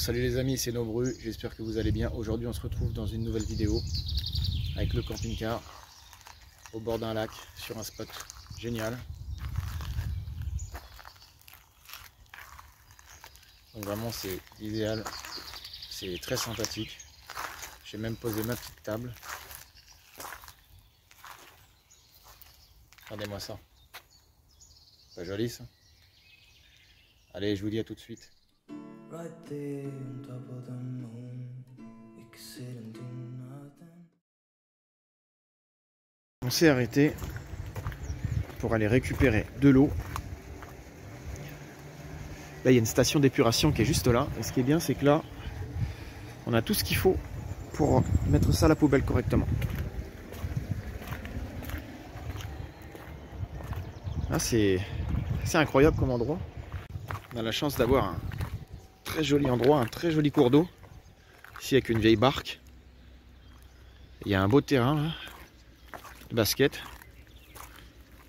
salut les amis, c'est Nobru, j'espère que vous allez bien. Aujourd'hui on se retrouve dans une nouvelle vidéo avec le camping-car au bord d'un lac sur un spot génial. Donc vraiment c'est idéal, c'est très sympathique. J'ai même posé ma petite table. Regardez-moi ça, pas joli ça? Allez, je vous dis à tout de suite. On s'est arrêté pour aller récupérer de l'eau. Là, il y a une station d'épuration qui est juste là. Et ce qui est bien, c'est que là, on a tout ce qu'il faut pour mettre ça à la poubelle correctement. Là, c'est incroyable comme endroit. On a la chance d'avoir un très joli endroit, un très joli cours d'eau. Ici, avec une vieille barque. Il y a un beau terrain là, de basket.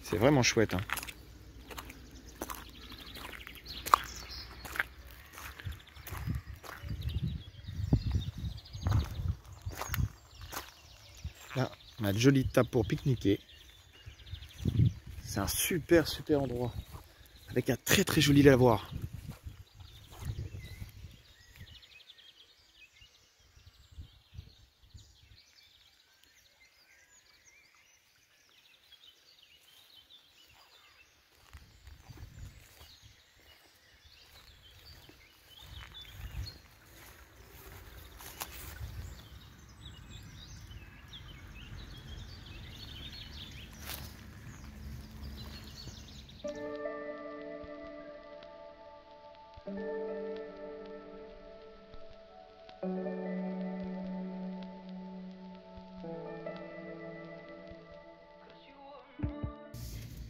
C'est vraiment chouette. Hein. Là, on a de jolies tables pour pique-niquer. C'est un super endroit. Avec un très joli lavoir.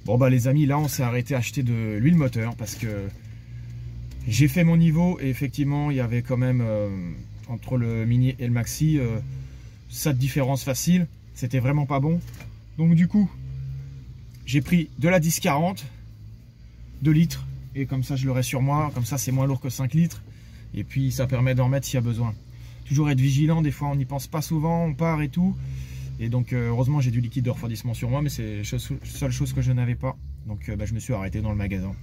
Bon bah les amis, là on s'est arrêté à acheter de l'huile moteur parce que j'ai fait mon niveau et effectivement il y avait quand même entre le mini et le maxi cette différence facile, c'était vraiment pas bon. Donc du coup j'ai pris de la 1040 2 litres et comme ça je l'aurai sur moi, comme ça c'est moins lourd que 5 litres et puis ça permet d'en mettre s'il y a besoin. Toujours être vigilant, des fois on n'y pense pas souvent, on part et tout. Et donc heureusement j'ai du liquide de refroidissement sur moi, mais c'est la seule chose que je n'avais pas. Donc je me suis arrêté dans le magasin.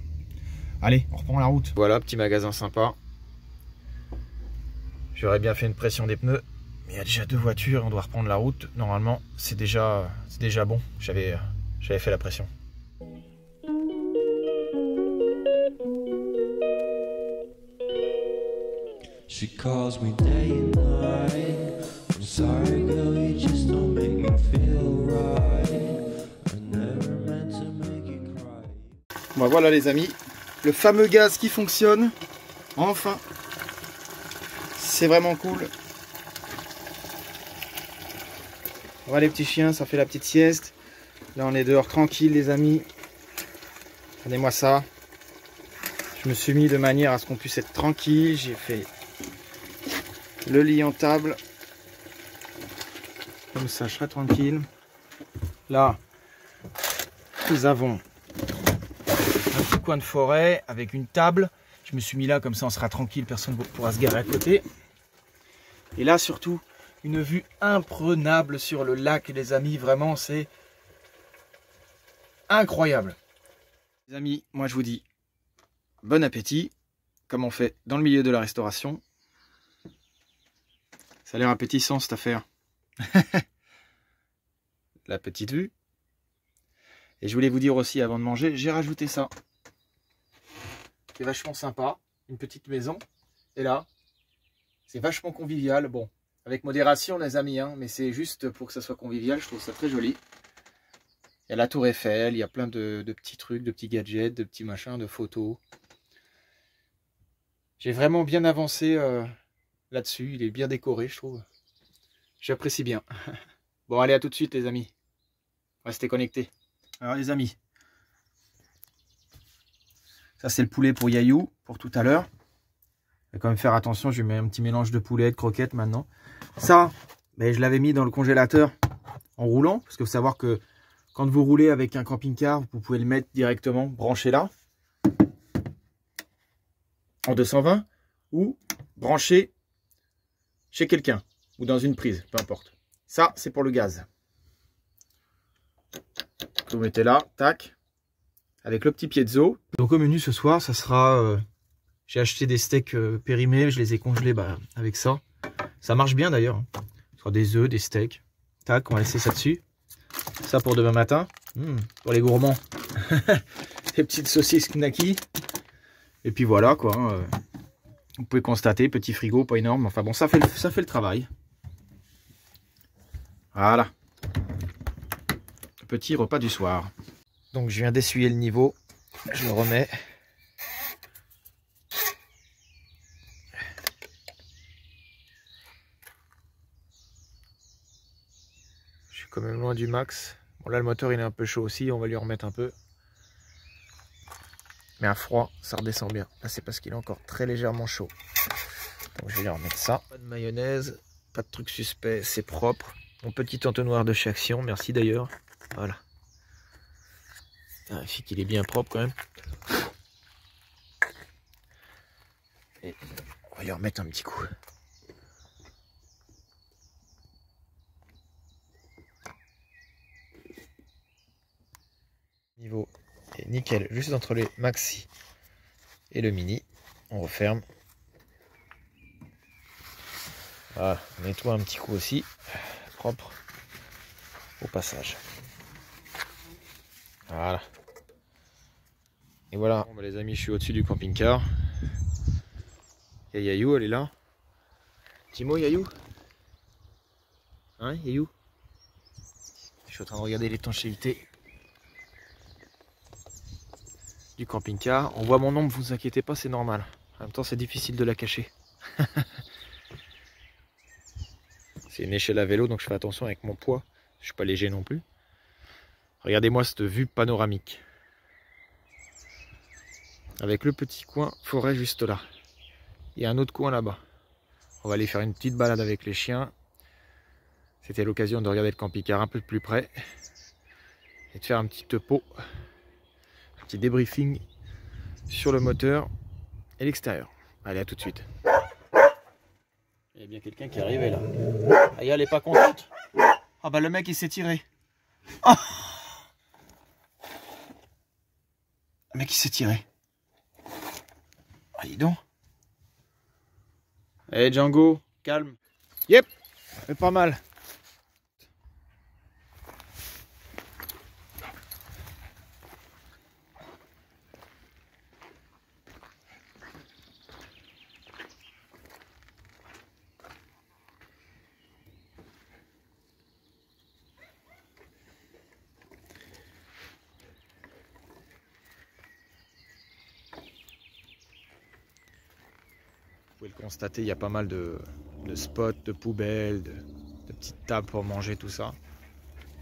Allez, on reprend la route. Voilà, petit magasin sympa. J'aurais bien fait une pression des pneus, mais il y a déjà 2 voitures, on doit reprendre la route. Normalement c'est déjà bon, j'avais fait la pression. She calls me day and night. I'm sorry girl, you just don't make me feel right. I never meant to make you cry. Bon, voilà les amis, le fameux gaz qui fonctionne. Enfin, c'est vraiment cool. Voilà les petits chiens, ça fait la petite sieste. Là on est dehors tranquille les amis. Regardez-moi ça. Je me suis mis de manière à ce qu'on puisse être tranquille. J'ai fait le lit en table. Comme ça, je serai tranquille. Là, nous avons un petit coin de forêt avec une table. Je me suis mis là, comme ça on sera tranquille, personne ne pourra se garer à côté. Et là, surtout, une vue imprenable sur le lac, les amis. Vraiment, c'est incroyable. Les amis, moi je vous dis bon appétit, comme on fait dans le milieu de la restauration. Ça a l'air appétissant cette affaire. La petite vue. Et je voulais vous dire aussi avant de manger, j'ai rajouté ça. C'est vachement sympa. Une petite maison. Et là, c'est vachement convivial. Bon, avec modération les amis, hein, mais c'est juste pour que ça soit convivial. Je trouve ça très joli. Il y a la tour Eiffel, il y a plein de petits trucs, de petits gadgets, de petits machins, de photos. J'ai vraiment bien avancé là-dessus. Il est bien décoré, je trouve. J'apprécie bien. Bon, allez, à tout de suite, les amis. Restez connectés. Alors, les amis, ça, c'est le poulet pour Yayou, pour tout à l'heure. Je vais quand même faire attention, je mets un petit mélange de poulet et de croquettes maintenant. Ça, ben, je l'avais mis dans le congélateur en roulant, parce qu'il faut savoir que quand vous roulez avec un camping-car, vous pouvez le mettre directement branché là, en 220, ou branché chez quelqu'un ou dans une prise, peu importe. Ça, c'est pour le gaz. Vous mettez là, tac, avec le petit piezo. Donc au menu ce soir, ça sera... j'ai acheté des steaks périmés, je les ai congelés avec ça. Ça marche bien d'ailleurs. Ce sera des œufs, des steaks. Tac, on va laisser ça dessus. Ça pour demain matin. Pour les gourmands. Des petites saucisses knacky. Et puis voilà quoi. Vous pouvez constater, petit frigo, pas énorme. Enfin bon, ça fait le travail. Voilà. Petit repas du soir. Donc je viens d'essuyer le niveau. Je le remets. Je suis quand même loin du max. Bon là le moteur il est un peu chaud aussi, on va lui remettre un peu. Mais à froid, ça redescend bien. Là c'est parce qu'il est encore très légèrement chaud. Donc je vais lui remettre ça. Pas de mayonnaise, pas de trucs suspects, c'est propre. Mon petit entonnoir de chez Action, merci d'ailleurs. Voilà. Vérifie qu'il est bien propre quand même. Et on va lui remettre un petit coup. Niveau est nickel, juste entre les maxi et le mini. On referme. Voilà, on nettoie un petit coup aussi. Propre au passage. Voilà. Et voilà. Bon, les amis, je suis au-dessus du camping-car. Il y a Yayou, elle est là. Petit mot, Yayou? Hein, Yayou? Je suis en train de regarder l'étanchéité du camping-car. On voit mon ombre, vous inquiétez pas, c'est normal. En même temps, c'est difficile de la cacher. C'est une échelle à vélo, donc je fais attention avec mon poids. Je suis pas léger non plus. Regardez-moi cette vue panoramique. Avec le petit coin forêt juste là. Il y a un autre coin là-bas. On va aller faire une petite balade avec les chiens. C'était l'occasion de regarder le camping-car un peu de plus près. Et de faire un petit topo. Un petit débriefing sur le moteur et l'extérieur. Allez, à tout de suite. Il y a bien quelqu'un qui est arrivé là. Ah, elle est pas contente. Ah bah le mec il s'est tiré. Oh, le mec il s'est tiré. Ah dis donc. Allez Django, calme. Yep, fait pas mal. Vous pouvez le constater, il y a pas mal de spots, de poubelles, de petites tables pour manger, tout ça.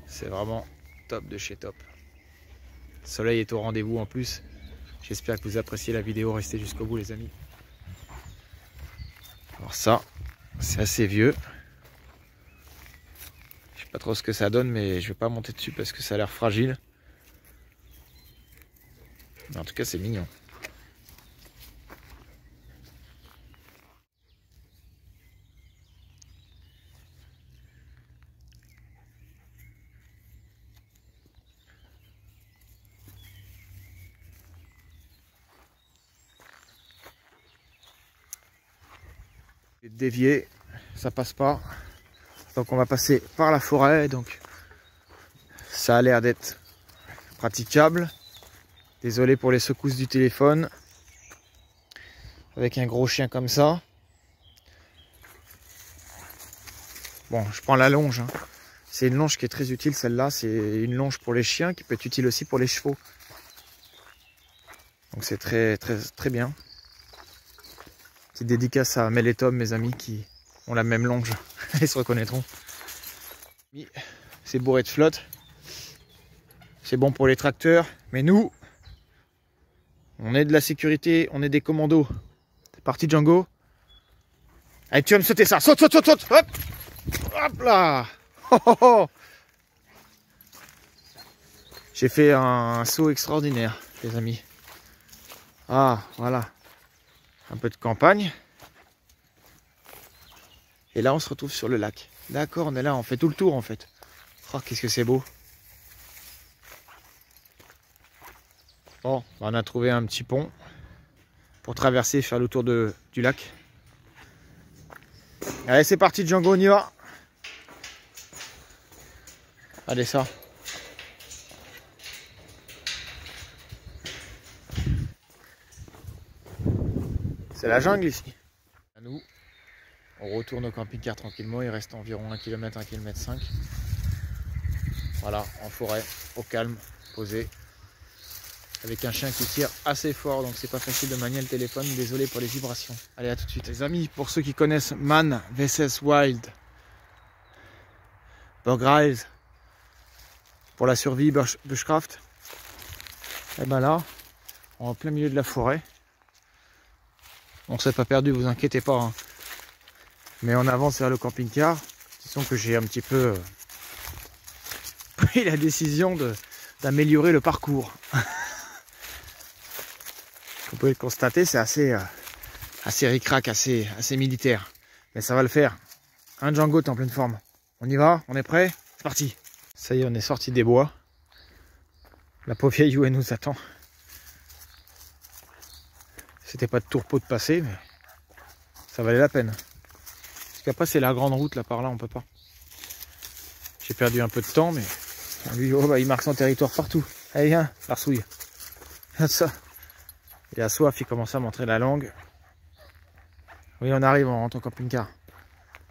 C'est vraiment top de chez top. Le soleil est au rendez-vous en plus. J'espère que vous appréciez la vidéo, restez jusqu'au bout les amis. Alors ça, c'est assez vieux. Je sais pas trop ce que ça donne, mais je vais pas monter dessus parce que ça a l'air fragile. Mais en tout cas, c'est mignon. Dévier, ça passe pas. Donc on va passer par la forêt. Donc ça a l'air d'être praticable. Désolé pour les secousses du téléphone. Avec un gros chien comme ça. Bon, je prends la longe. Hein. C'est une longe qui est très utile celle-là. C'est une longe pour les chiens qui peut être utile aussi pour les chevaux. Donc c'est très bien. Petite dédicace à Mel et Tom, mes amis, qui ont la même longe. Ils se reconnaîtront. C'est bourré de flotte. C'est bon pour les tracteurs. Mais nous, on est de la sécurité, on est des commandos. C'est parti Django. Allez, tu vas me sauter ça. Saute, saute, saute, saute. Hop, hop là. Oh, oh, oh. J'ai fait un saut extraordinaire, les amis. Ah, voilà. Un peu de campagne. Et là, on se retrouve sur le lac. D'accord, on est là, on fait tout le tour en fait. Oh, qu'est-ce que c'est beau. Bon, on a trouvé un petit pont pour traverser, faire le tour du lac. Allez, c'est parti Django, on y va. Allez, ça. C'est la jungle ici. À nous, on retourne au camping-car tranquillement. Il reste environ 1 km, 1 km 5. Voilà, en forêt, au calme, posé. Avec un chien qui tire assez fort, donc c'est pas facile de manier le téléphone. Désolé pour les vibrations. Allez, à tout de suite. Les amis, pour ceux qui connaissent Man vs Wild, Bug Rise, pour la survie Bushcraft, et ben là, on est en plein milieu de la forêt. On s'est pas perdu, vous inquiétez pas. Hein. Mais on avance vers le camping-car. Disons que j'ai un petit peu pris la décision d'améliorer le parcours. Vous pouvez le constater, c'est assez ric-rac, assez militaire. Mais ça va le faire. Hein, Django, t'es en pleine forme. On y va? On est prêt? C'est parti. Ça y est, on est sorti des bois. La pauvre vieille où elle nous attend. C'était pas de tourpeau de passer, mais ça valait la peine. Parce qu'après, c'est la grande route, là, par là, on peut pas. J'ai perdu un peu de temps, mais lui, oh, bah, il marque son territoire partout. Allez, viens, l'arsouille. Regarde ça. Il a soif, il commence à montrer la langue. Oui, on arrive, on rentre au camping-car.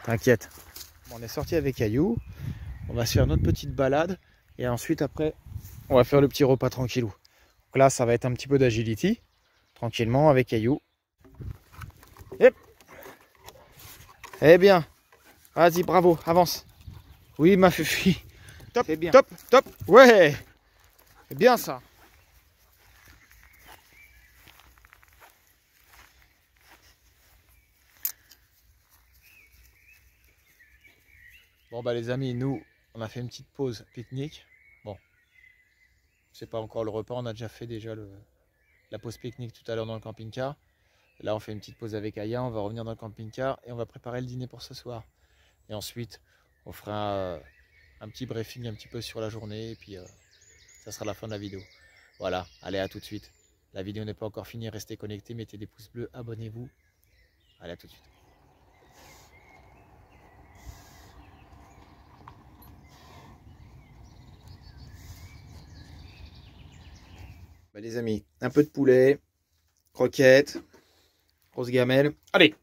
T'inquiète. On est sorti avec Caillou. On va se faire notre petite balade. Et ensuite, après, on va faire le petit repas tranquillou. Donc là, ça va être un petit peu d'agility. Tranquillement avec Caillou. Yep. Eh bien. Vas-y, bravo, avance. Oui, ma fufi. Top, c'est bien. Top, top. Ouais. C'est bien ça. Bon bah les amis, nous on a fait une petite pause pique-nique. Bon, c'est pas encore le repas, on a déjà fait la pause pique-nique tout à l'heure dans le camping-car. Là on fait une petite pause avec Aya, on va revenir dans le camping-car et on va préparer le dîner pour ce soir. Et ensuite on fera un petit briefing un petit peu sur la journée et puis ça sera la fin de la vidéo. Voilà, allez, à tout de suite. La vidéo n'est pas encore finie, restez connectés, mettez des pouces bleus, abonnez-vous. Allez, à tout de suite. Bah les amis, un peu de poulet, croquettes, grosse gamelle. Allez!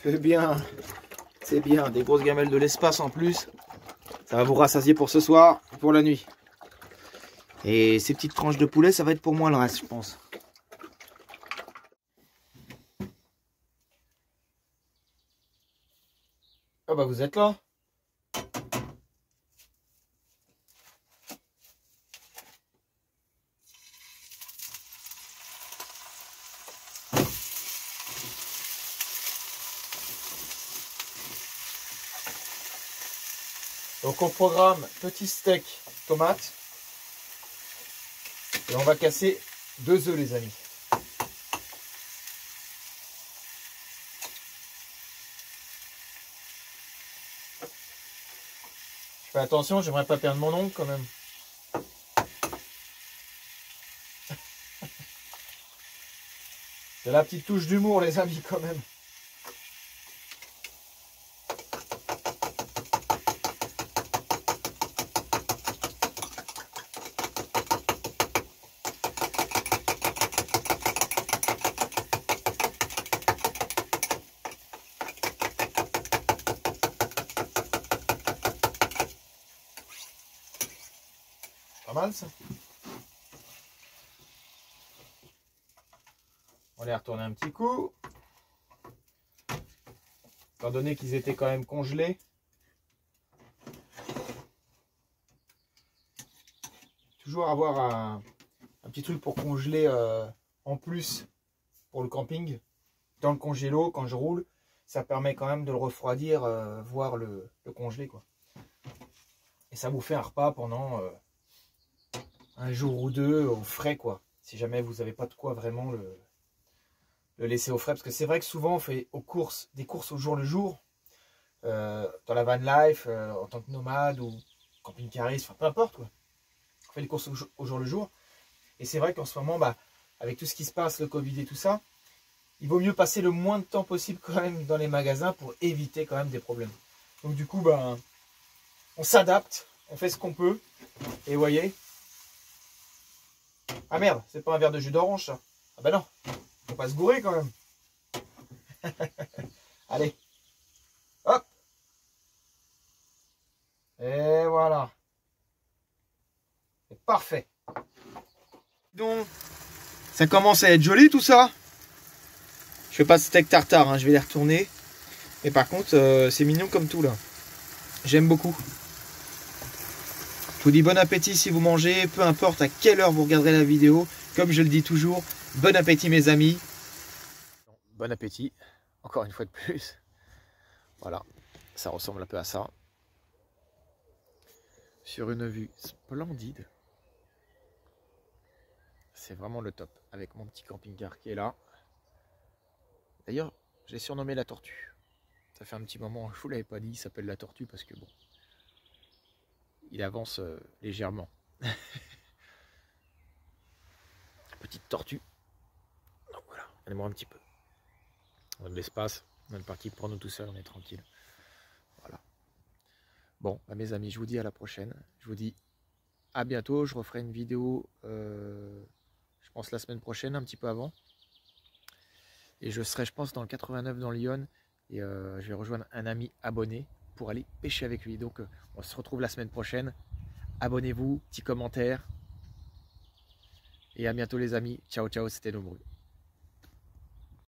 C'est bien, des grosses gamelles de l'espace en plus. Ça va vous rassasier pour ce soir et pour la nuit. Et ces petites tranches de poulet, ça va être pour moi le reste, je pense. Ah bah vous êtes là. Donc on programme petit steak tomate. Et on va casser 2 œufs les amis. Je fais attention, j'aimerais pas perdre mon ongle quand même. C'est la petite touche d'humour les amis quand même. Pas mal ça. On les retourner un petit coup. Étant donné qu'ils étaient quand même congelés. Toujours avoir un petit truc pour congeler en plus pour le camping. Dans le congélo, quand je roule, ça permet quand même de le refroidir, voire le congeler, quoi. Et ça vous fait un repas pendant un jour ou deux au frais, quoi. Si jamais vous n'avez pas de quoi vraiment le laisser au frais. Parce que c'est vrai que souvent on fait des courses au jour le jour. Dans la van life, en tant que nomade ou camping-cariste, enfin peu importe quoi. On fait des courses au jour le jour. Et c'est vrai qu'en ce moment, bah, avec tout ce qui se passe, le Covid et tout ça, il vaut mieux passer le moins de temps possible quand même dans les magasins pour éviter quand même des problèmes. Donc du coup, bah, on s'adapte, on fait ce qu'on peut. Et vous voyez. Ah merde, c'est pas un verre de jus d'orange ça. Ah bah non, faut pas se gourer quand même. Allez. Hop. Et voilà. C'est parfait. Donc, ça commence à être joli tout ça. Je fais pas de steak tartare, hein, je vais les retourner. Mais par contre, c'est mignon comme tout là. J'aime beaucoup. Je vous dis bon appétit si vous mangez, peu importe à quelle heure vous regarderez la vidéo. Comme je le dis toujours, bon appétit mes amis. Bon appétit, encore une fois de plus. Voilà, ça ressemble un peu à ça. Sur une vue splendide. C'est vraiment le top. Avec mon petit camping-car qui est là. D'ailleurs, j'ai surnommé la tortue. Ça fait un petit moment, je vous l'avais pas dit, il s'appelle la tortue parce que bon, il avance légèrement. Petite tortue. Donc voilà, allez-moi un petit peu. On a de l'espace, on a le parking pour nous tout seul, on est tranquille. Voilà. Bon, bah mes amis, je vous dis à la prochaine. Je vous dis à bientôt. Je referai une vidéo, je pense la semaine prochaine, un petit peu avant. Et je serai, je pense, dans le 89 dans Lyon. Et je vais rejoindre un ami abonné pour aller pêcher avec lui. Donc on se retrouve la semaine prochaine. Abonnez-vous, petit commentaire. Et à bientôt les amis. Ciao, ciao, c'était Nombreux.